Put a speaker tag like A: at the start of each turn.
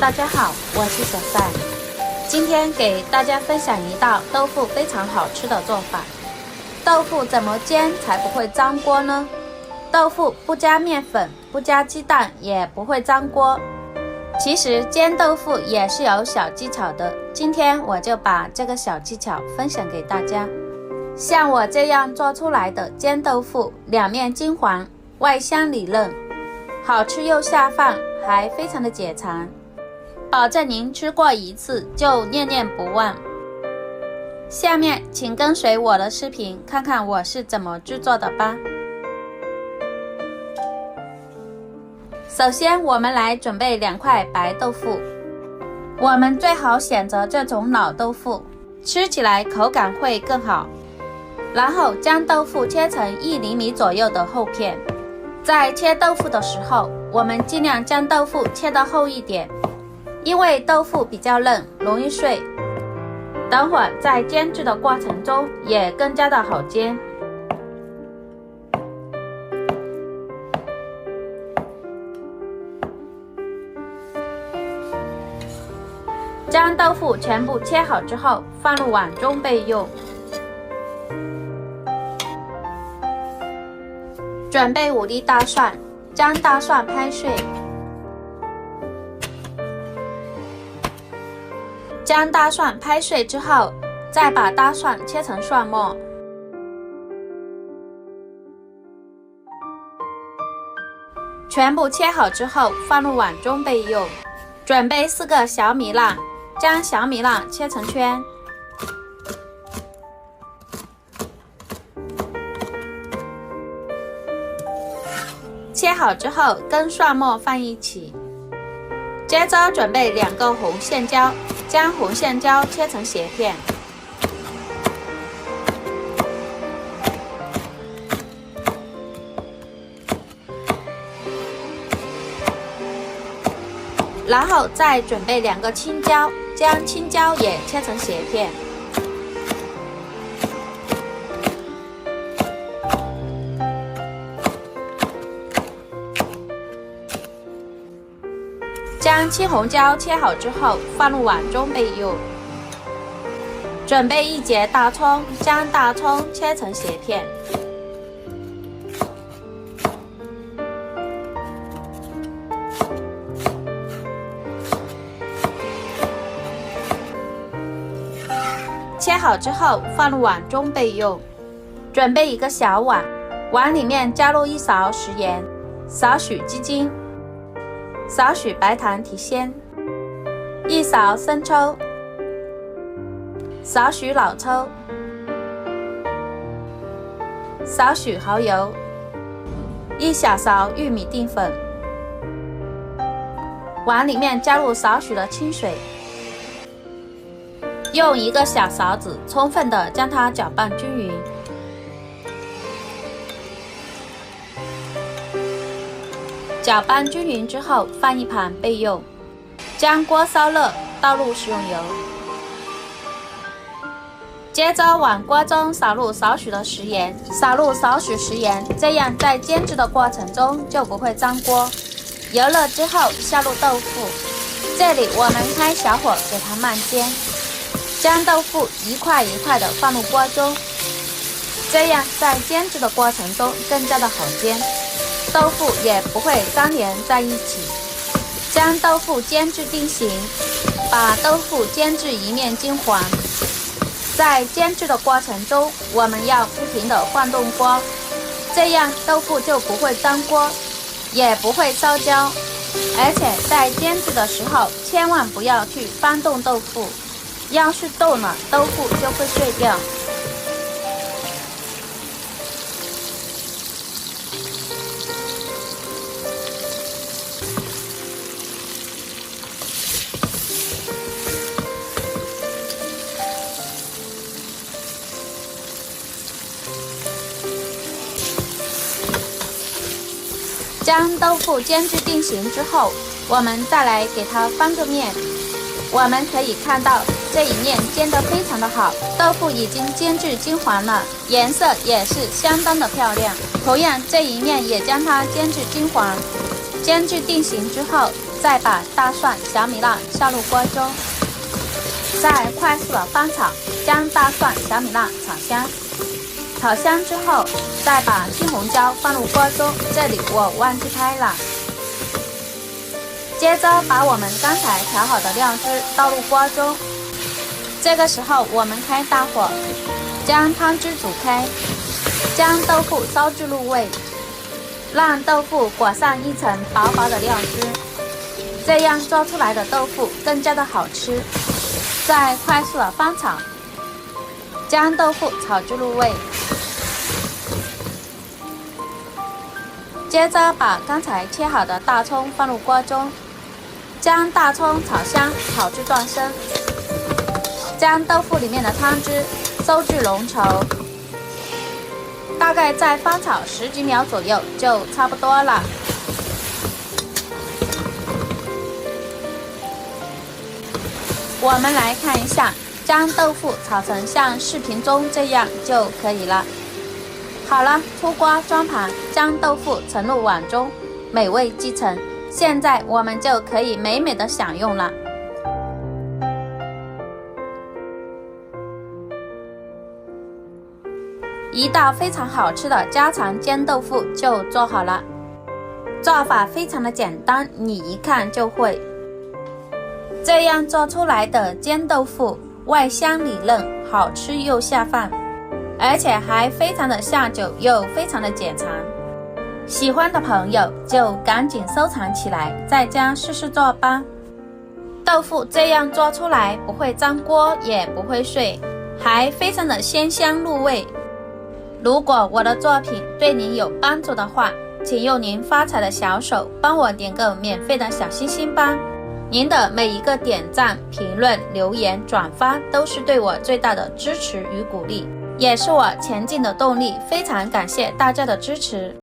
A: 大家好，我是小赛。今天给大家分享一道豆腐非常好吃的做法。豆腐怎么煎才不会粘锅呢？豆腐不加面粉，不加鸡蛋也不会粘锅。其实煎豆腐也是有小技巧的，今天我就把这个小技巧分享给大家。像我这样做出来的煎豆腐，两面金黄，外香里嫩，好吃又下饭，还非常的解馋，保证您吃过一次就念念不忘。下面请跟随我的视频，看看我是怎么制作的吧。首先我们来准备2块白豆腐，我们最好选择这种老豆腐，吃起来口感会更好。然后将豆腐切成1厘米左右的厚片。在切豆腐的时候，我们尽量将豆腐切得厚一点，因为豆腐比较嫩，容易碎。等会儿在煎制的过程中也更加的好煎。将豆腐全部切好之后，放入碗中备用。准备5粒大蒜，将大蒜拍碎。将大蒜拍碎之后，再把大蒜切成蒜末。全部切好之后，放入碗中备用。准备4个小米辣，将小米辣切成圈。切好之后跟蒜末放一起。接着准备2个红线椒，将红线椒切成斜片。然后再准备2个青椒，将青椒也切成斜片。将青红椒切好之后放入碗中备用。准备1节大葱，将大葱切成斜片。切好之后放入碗中备用。准备1个小碗，碗里面加入1勺食盐，少许鸡精，少许白糖提鲜，1勺生抽，少许老抽，少许蚝油，1小勺玉米淀粉。碗里面加入少许的清水，用1个小勺子充分的将它搅拌均匀。搅拌均匀之后放一旁备用。将锅烧热，倒入食用油。接着往锅中撒入少许的食盐，这样在煎制的过程中就不会粘锅。油热之后下入豆腐，这里我们开小火给它慢煎。将豆腐一块一块的放入锅中，这样在煎制的过程中更加的好煎，豆腐也不会粘连在一起。将豆腐煎至定型，把豆腐煎至一面金黄。在煎制的过程中，我们要不停的晃动锅，这样豆腐就不会粘锅，也不会烧焦。而且在煎制的时候，千万不要去翻动豆腐，要是动了，豆腐就会碎掉。将豆腐煎至定型之后，我们再来给它翻个面。我们可以看到这一面煎得非常的好，豆腐已经煎至金黄了，颜色也是相当的漂亮。同样这一面也将它煎至金黄。煎至定型之后，再把大蒜、小米辣下入锅中，再快速的翻炒，将大蒜、小米辣炒香。炒香之后，再把青红椒放入锅中，这里我忘记拍了。接着把我们刚才调好的料汁倒入锅中，这个时候我们开大火，将汤汁煮开，将豆腐烧至入味，让豆腐裹上一层薄薄的料汁，这样做出来的豆腐更加的好吃。再快速的翻炒，将豆腐炒至入味。接着把刚才切好的大葱放入锅中，将大葱炒香，炒至断生，将豆腐里面的汤汁收至浓稠，大概再翻炒10几秒左右就差不多了。我们来看一下，将豆腐炒成像视频中这样就可以了。好了，出锅装盘，将豆腐盛入碗中，美味即成。现在我们就可以美美的享用了。一道非常好吃的家常煎豆腐就做好了，做法非常的简单，你一看就会。这样做出来的煎豆腐外香里嫩，好吃又下饭，而且还非常的下酒，又非常的解馋。喜欢的朋友就赶紧收藏起来，在家试试做吧。豆腐这样做出来不会粘锅，也不会碎，还非常的鲜香入味。如果我的作品对您有帮助的话，请用您发财的小手帮我点个免费的小心心吧。您的每一个点赞、评论、留言、转发都是对我最大的支持与鼓励，也是我前进的动力。非常感谢大家的支持。